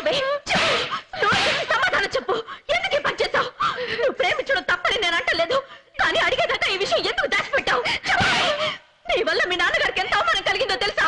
చేసావే? సమాధానం చెప్పు. ఎందుకు పని చేస్తావు? నువ్వు ప్రేమించడం తప్పని నేను అంటలేదు, కానీ అడిగేదాకా ఈ విషయం ఎందుకు దాచిపెట్టావు? నీ వల్ల మీ నాన్నగారికి ఎంత అవమానం కలిగిందో తెలుసా?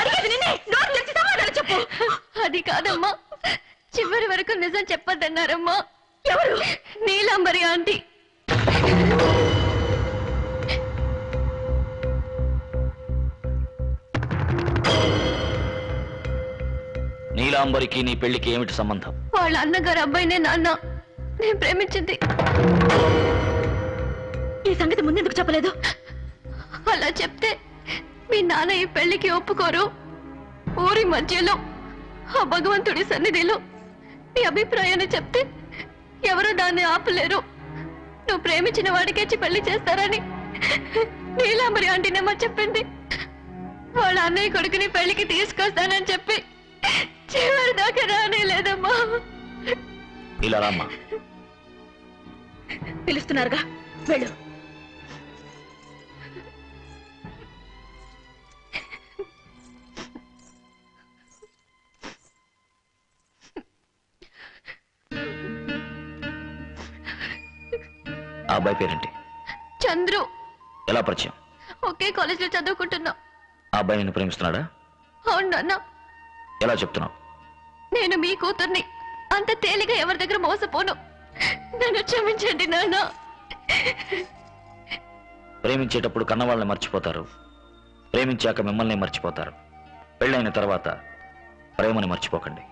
అడిగేది నిన్నే. నోరు తెచ్చి సమాధానం చెప్పు. అది కాదమ్మా, చివరి వరకు నిజం చెప్పొద్దన్నారమ్మా. ఎవరు? నీలాంబరి ఆంటీ. నీలాంబరికి నీ పెళ్లికి ఏమిటి సంబంధం? వాళ్ళ అన్నగారు అబ్బాయినే నాన్న నేను ప్రేమించింది. ఈ సంగతి ముందెందుకు చెప్పలేదు? అలా చెప్తే మీ నాన్న ఈ పెళ్లికి ఒప్పుకోరు. ఊరి మధ్యలో ఆ భగవంతుడి సన్నిధిలో నీ అభిప్రాయాన్ని చెప్తే ఎవరో దాన్ని ఆపలేరు. నువ్వు ప్రేమించిన వాడికేచి పెళ్లి చేస్తారని నీలాంబరి ఆంటీనేమో చెప్పింది. వాళ్ళ అన్నయ్య కొడుకుని పెళ్లికి తీసుకొస్తానని చెప్పి చివరి దాకా రానే లేదమ్మా. ఇలా రామ్మా. పిలుస్తున్నారుగా, వెళ్ళు. ఆ అబ్బాయి పేరేంటి? చంద్రు. ఎలా పరిచయం? ఒకే కాలేజ్ లో చదువుకుంటున్నా. ఆ అబ్బాయి నిన్ను ప్రేమిస్తున్నాడా? అవును నాన్న. ఎలా చెప్తున్నావు? నేను మీ కూతుర్ని, అంత తేలిగా ఎవరి దగ్గర మోసపోను. నన్ను క్షమించండి నాన్న. ప్రేమించేటప్పుడు కన్నవాళ్ళని మర్చిపోతారు, ప్రేమించాక మిమ్మల్ని మర్చిపోతారు. పెళ్ళైన తర్వాత ప్రేమని మర్చిపోకండి.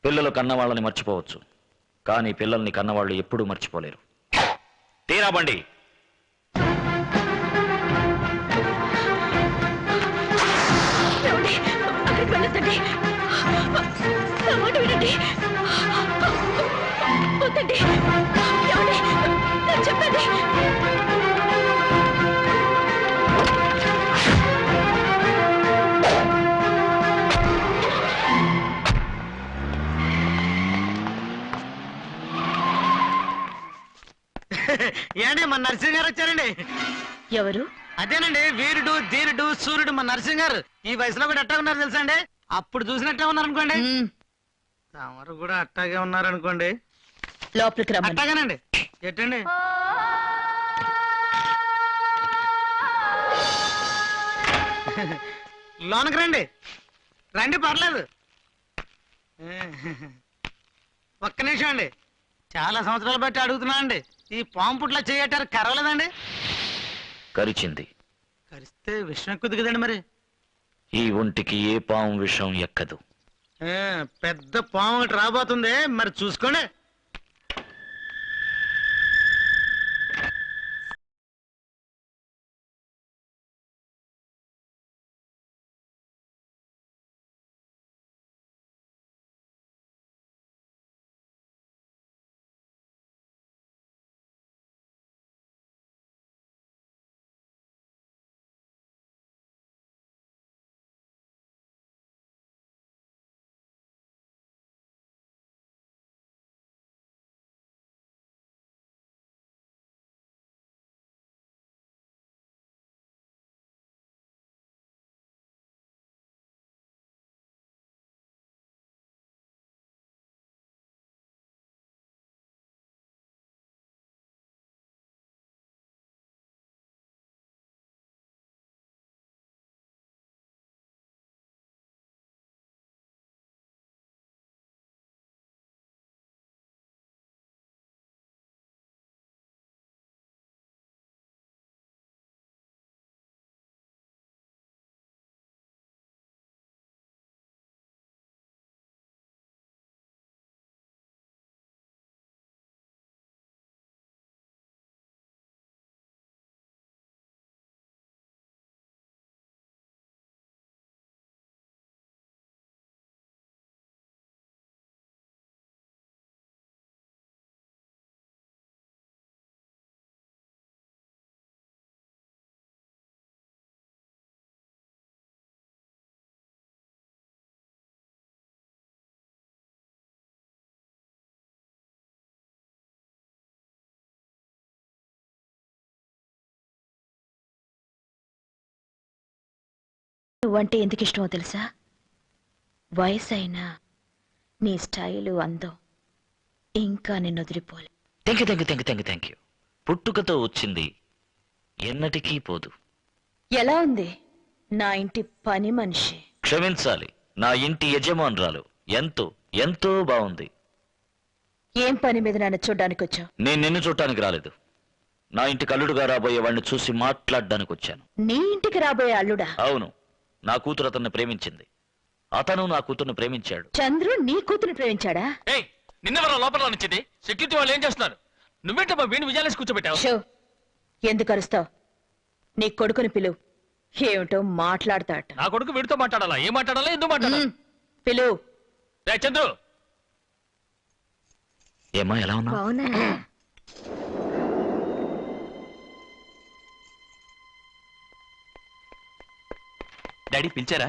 పిల్లలు కన్నవాళ్ళని మర్చిపోవచ్చు, కానీ పిల్లల్ని కన్నవాళ్ళు ఎప్పుడూ మర్చిపోలేరు. తీరా బండి. వెళ్ళొద్దండి, నా మాట వినండి. వద్దండి, చెప్పండి. ఏండి మన నరసింహ గారు వచ్చారండి. ఎవరు? అదేనండి, వీరుడు ధీరుడు సూర్యుడు మన నరసింహ గారు. ఈ వయసులో కూడా అట్టా ఉన్నారు తెలుసా అండి. అప్పుడు చూసినట్టే ఉన్నారు అనుకోండి. తమరు కూడా అట్టాగే ఉన్నారు అనుకోండి. లోపలికి రమ్మని. అట్టాగానండి. ఎట్టండి? లోనకి రండి. రండి, పర్లేదు. ఒక్క నిమిషం అండి. చాలా సంవత్సరాలు బట్టి అడుగుతున్నా అండి, ఈ పాము పుట్ల చేయటారు కరవలేదండి? కరిచింది. కరిస్తే విషం ఎక్కుద్ది కదండి మరి. ఈ ఒంటికి ఏ పాము విషం ఎక్కదు. పెద్ద పాము ఒకటి రాబోతుంది, మరి చూసుకోండి. నువ్వంటే ఎందుకు ఇష్టమో తెలుసా? వయసైనా నీ స్టైలు అందం ఇంకా నిన్ను వదిలిపోలే. Thank you. పుట్టుకతో వచ్చింది ఎన్నటికీ పోదు. ఎలా ఉంది నా ఇంటి పని మనిషి? క్షమించాలి, నా ఇంటి యజమానురాలు ఎంతో ఎంతో బాగుంది. ఏం పని మీద నన్ను చూడ్డానికి వచ్చావు? నేను నిన్ను చూడటానికి రాలేదు. నా ఇంటికి అల్లుడుగా రాబోయే వాడిని చూసి మాట్లాడడానికి వచ్చాను. నీ ఇంటికి రాబోయే అల్లుడా? అవును, నా కూతురు అతన్ని ప్రేమించింది, అతను నా కూతుర్ని ప్రేమించాడు. చంద్రు నీ కూతురు ప్రేమించాడా? నిన్నెవరో లోపల నిచ్చింది. సెక్యూరిటీ వాళ్ళు ఏం చేస్తున్నారు? నువ్వేంటమ్మా వీణు విజయాలేసి కూర్చోబెట్టావు? షో, ఎందుకు అరుస్తావు? నీ కొడుకుని పిలువు, ఏమిటో మాట్లాడతాట. నా కొడుకు వీడితో మాట్లాడాలా? ఏం మాట్లాడాలా? ఎందుకు మాట్లాడాలి? పిలువు. రే చంద్రు. ఏమా ఎలా ఉన్నా? డాడీ పిలిచారా?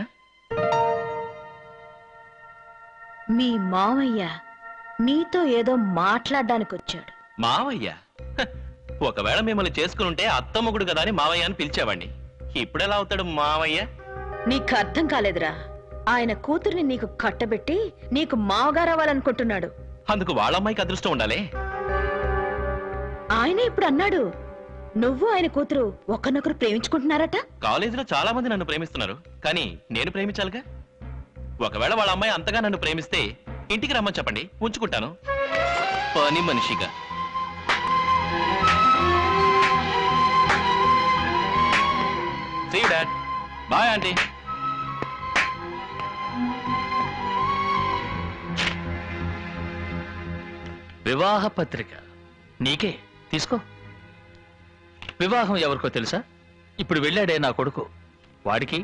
మీ మావయ్య నీతో ఏదో మాట్లాడడానికి వచ్చాడు. మావయ్య? ఒకవేళ మిమ్మల్ని చేసుకుని ఉంటే అత్తమ్మగుడు కదా అని మావయ్య అని పిలిచేవాడిని. ఇప్పుడెలా అవుతాడు మావయ్య? నీకు అర్థం కాలేదురా. ఆయన కూతుర్ని నీకు కట్టబెట్టి నీకు మావగారవ్వాలనుకుంటున్నాడు. అందుకు వాళ్ళ అమ్మాయికి అదృష్టం ఉండాలి. ఆయన ఇప్పుడు అన్నాడు నువ్వు ఆయన కూతురు ఒకరినొకరు ప్రేమించుకుంటున్నారట. కాలేజీలో చాలా మంది నన్ను ప్రేమిస్తున్నారు, కానీ నేను ప్రేమించాలిగా. ఒకవేళ వాళ్ళ అమ్మాయి అంతగా నన్ను ప్రేమిస్తే ఇంటికి రమ్మని చెప్పండి, ఉంచుకుంటాను పని మనిషిగా. See you, Dad. Bye, Auntie. వివాహ పత్రిక నీకే, తీసుకో. వివాహం ఎవరికో తెలుసా? ఇప్పుడు వెళ్ళాడే నా కొడుకు, వాడికి.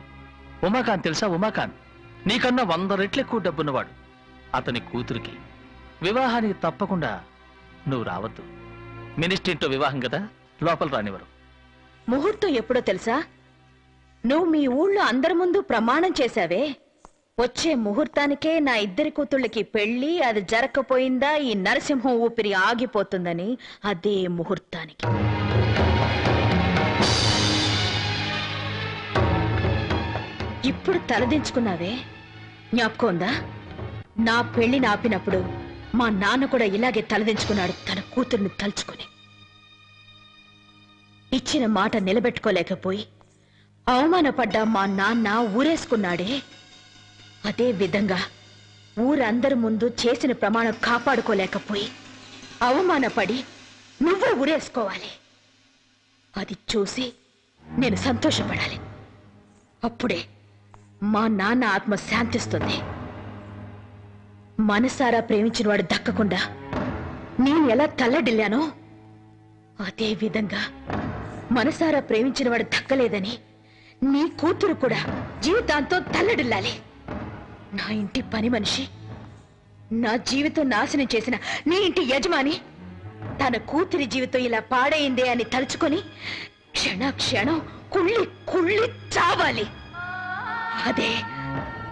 ఉమాకాంత్ తెలుసా? ఉమాకాంత్ నీకన్నా 100 రెట్లు ఎక్కువ డబ్బున్నవాడు. అతని కూతురికి వివాహానికి తప్పకుండా నువ్వు రావద్దు. మినిస్ట్రీతో వివాహం కదా, లోపల రానివ్వరు. ముహూర్తం ఎప్పుడో తెలుసా? నువ్వు మీ ఊళ్ళో అందరి ముందు ప్రమాణం చేశావే, వచ్చే ముహూర్తానికే నా ఇద్దరి కూతుళ్ళకి పెళ్లి, అది జరగకపోయిందా ఈ నరసింహం ఊపిరి ఆగిపోతుందని. అదే ముహూర్తానికి ఇప్పుడు తలదించుకున్నావే, జ్ఞాపకం ఉందా? నా పెళ్లి ఆపినప్పుడు మా నాన్న కూడా ఇలాగే తలదించుకున్నాడు, తన కూతుర్ని తలుచుకుని. ఇచ్చిన మాట నిలబెట్టుకోలేకపోయి అవమానపడ్డ మా నాన్న ఊరేసుకున్నాడే, అదే విధంగా ఊరందరి ముందు చేసిన ప్రమాణం కాపాడుకోలేకపోయి అవమానపడి నువ్వే ఊరేసుకోవాలి. అది చూసి నేను సంతోషపడాలి. అప్పుడే మా నాన్న ఆత్మ శాంతిస్తుంది. మనసారా ప్రేమించిన వాడు దక్కకుండా నేను ఎలా తల్లడిల్లానో అదే విధంగా మనసారా ప్రేమించిన వాడు దక్కలేదని నీ కూతురు కూడా జీవితాంతో తల్లడిల్లాలి. నా ఇంటి పని మనిషి, నా జీవితం నాశనం చేసిన నీ ఇంటి యజమాని తన కూతురి జీవితం ఇలా పాడైందే అని తలుచుకొని క్షణ క్షణం కుళ్ళి కుళ్ళి చావాలి. అదే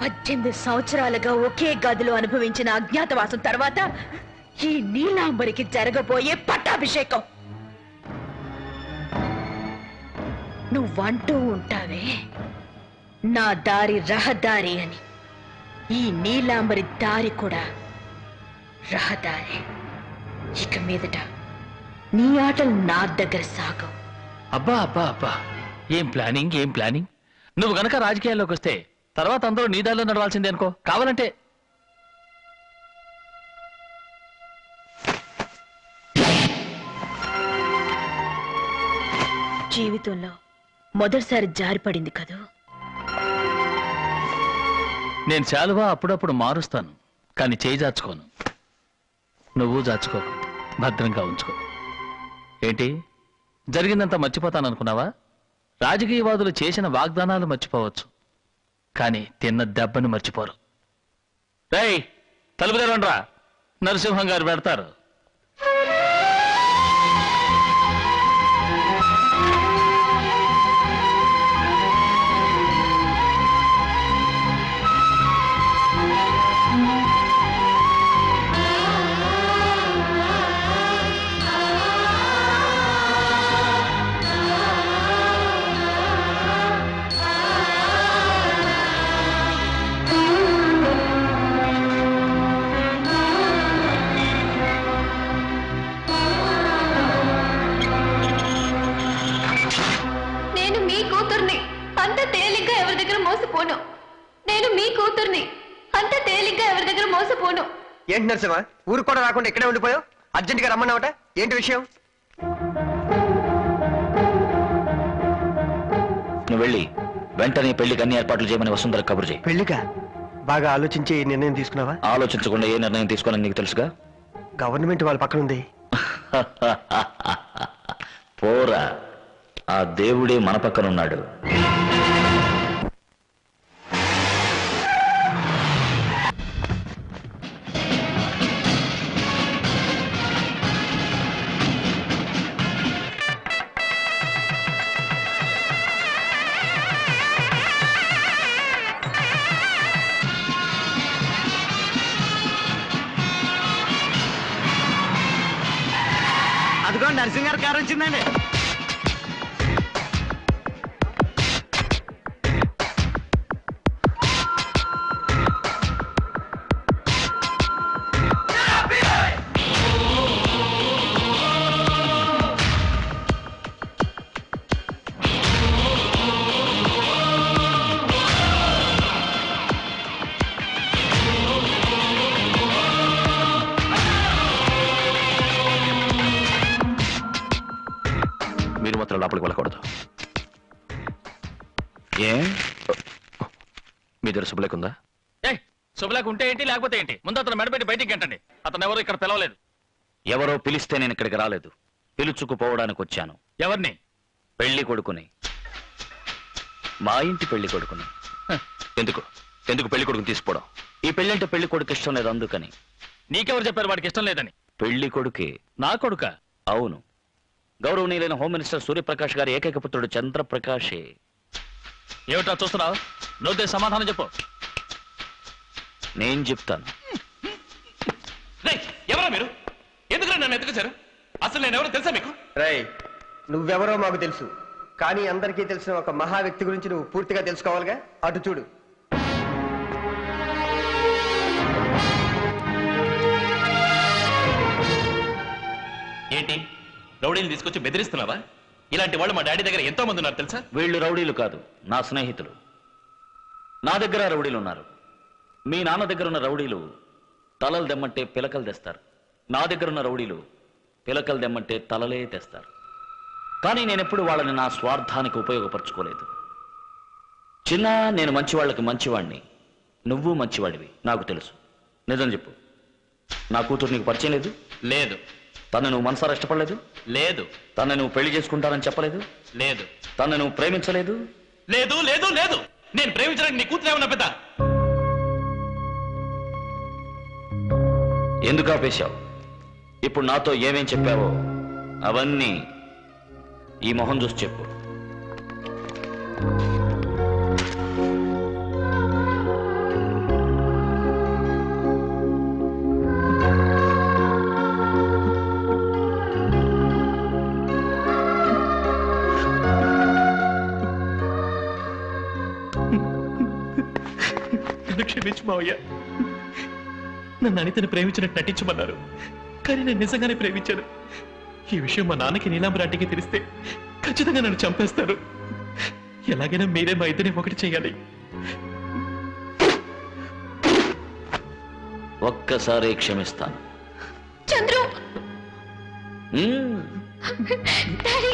18 సంవత్సరాలుగా ఒకే గదిలో అనుభవించిన అజ్ఞాతవాసం తర్వాత ఈ నీలాంబరికి జరగబోయే పట్టాభిషేకం. నువ్వంటూ ఉంటావే నా దారి రహదారి అని, ఈ నీలాంబరి దారి కూడా రహదారి. ఇక మీదట నీ ఆటలు నా దగ్గర సాగవు. అబ్బా అబ్బా అబ్బా, ఏం ప్లానింగ్, ఏం ప్లానింగ్. నువ్వు గనక రాజకీయాల్లోకి వస్తే తర్వాత అందరూ నీ దారిలో నడవాల్సిందే అనుకో. కావాలంటే జీవితంలో మొదటిసారి జారిపడింది కదూ. నేను శాలువా అప్పుడప్పుడు మారుస్తాను, కానీ చేయి జాచుకోను. నువ్వు జాచుకోకు, భద్రంగా ఉంచుకో. ఏంటి జరిగిందంతా మర్చిపోతాననుకున్నావా? రాజకీయవాదులు చేసిన వాగ్దానాలు మర్చిపోవచ్చు, కానీ తిన్న దెబ్బను మర్చిపోరు. రేయ్, తలుపు తెరవండ్రా, నరసింహం గారు పెడతారు. కూతుర్ని అంత తేలిగ్గా ఎవరి దగ్గర మోసపోను. ఏంటి నరసింహ, ఊరు కూడా రాకుండా ఇక్కడే ఉండిపోయావు? అర్జెంట్ గా రమ్మన్నావట, ఏంటి విషయం? నువ్వు వెళ్ళి వెంటనే పెళ్లికి అన్ని ఏర్పాట్లు చేయమని వసుంధర కబురు చేయి. పెళ్లిగా? బాగా ఆలోచించి ఈ నిర్ణయం తీసుకున్నావా? ఆలోచించకుండా ఏ నిర్ణయం తీసుకోవాలని నీకు తెలుసుగా. గవర్నమెంట్ వాళ్ళ పక్కన ఉంది. పోరా, ఆ దేవుడే మన పక్కన ఉన్నాడు. అదిగో నరసింహ గారి కారు వచ్చిందండి. మీరు మాత్రం లోపలికి వెళ్ళకూడదు. ఏ మీ దగ్గర శుభలేకుందా? శుభలేక ఉంటే ఏంటి, లేకపోతే ఏంటి? ముందు అతను మెడపెట్టి బయటికి గంటండి. అతను ఎవరు ఇక్కడ పిలవలేదు. ఎవరో పిలిస్తే నేను ఇక్కడికి రాలేదు, పిలుచుకుపోవడానికి వచ్చాను. ఎవరిని? పెళ్లి కొడుకుని, మా ఇంటి పెళ్లి కొడుకుని. ఎందుకు ఎందుకు పెళ్లి కొడుకుని తీసుకోవడం? ఈ పెళ్లి అంటే పెళ్లి కొడుకు ఇష్టం లేదు, అందుకని. నీకెవరు చెప్పారు వాడికి ఇష్టం లేదని? పెళ్లి కొడుకే. నా కొడుక? అవును, గౌరవనీయులైన హోమ్ మినిస్టర్ సూర్యప్రకాష్ గారి ఏకైక పుత్రుడు చంద్రప్రకాషే. ఏమిటా చూస్తున్నావు? నువ్వు సమాధానం చెప్పు. నేను చెప్తాను. ఎవరా మీరు? ఎందుకు నన్ను ఎత్తుకొచ్చారు? అసలు నేను ఎవరో తెలుసా మీకు? రేయ్, నువ్వెవరో మాకు తెలుసు, కానీ అందరికీ తెలిసిన ఒక మహా వ్యక్తి గురించి నువ్వు పూర్తిగా తెలుసుకోవాలిగా. అటు చూడు. ఏంటి రౌడీలు తీసుకొచ్చి బెదిరిస్తున్నావా? ఇలాంటి వాళ్ళు మా డాడీ దగ్గర ఎంతో మంది ఉన్నారు తెలుసా? వీళ్ళు రౌడీలు కాదు, నా స్నేహితులు. నా దగ్గర రౌడీలు ఉన్నారు. మీ నాన్న దగ్గర ఉన్న రౌడీలు తలలు దెమ్మంటే పిలకలు తెస్తారు. నా దగ్గర ఉన్న రౌడీలు పిలకలు దెమ్మంటే తలలే తెస్తారు. కానీ నేనెప్పుడు వాళ్ళని నా స్వార్థానికి ఉపయోగపరచుకోలేదు. చిన్న, నేను మంచి వాళ్ళకి మంచివాడిని, నువ్వు మంచివాడివి, నాకు తెలుసు. నిజం చెప్పు, నా కూతురు నీకు పరిచయం లేదు? లేదు. తను నువ్వు మనసారా ఇష్టపడలేదు? లేదు. తను నువ్వు పెళ్లి చేసుకుంటానని చెప్పలేదు? లేదు. తను నువ్వు ప్రేమించలేదు? లేదు లేదు లేదు. నేను ప్రేమించడానికి నీ కూతురు ఏమన్నా పెద్ద? ఎందుకు ఆపేశావు? ఇప్పుడు నాతో ఏమేం చెప్పావో అవన్నీ ఈ మొహం చూసి చెప్పు. క్షమించు మావయ్య. నన్ను అనితను ప్రేమించినట్టు నటించమన్నారు, కానీ నేను నిజంగానే ప్రేమించాను. ఈ విషయం మా నాన్నకి నీలాంబరాటికి తెలిస్తే ఖచ్చితంగా నన్ను చంపేస్తారు. ఎలాగైనా మీరే మా ఇద్దరిని ఒకటి చేయాలి. ఒక్కసారి క్షమిస్తాను. చంద్రు, మ్మ్. డాడీ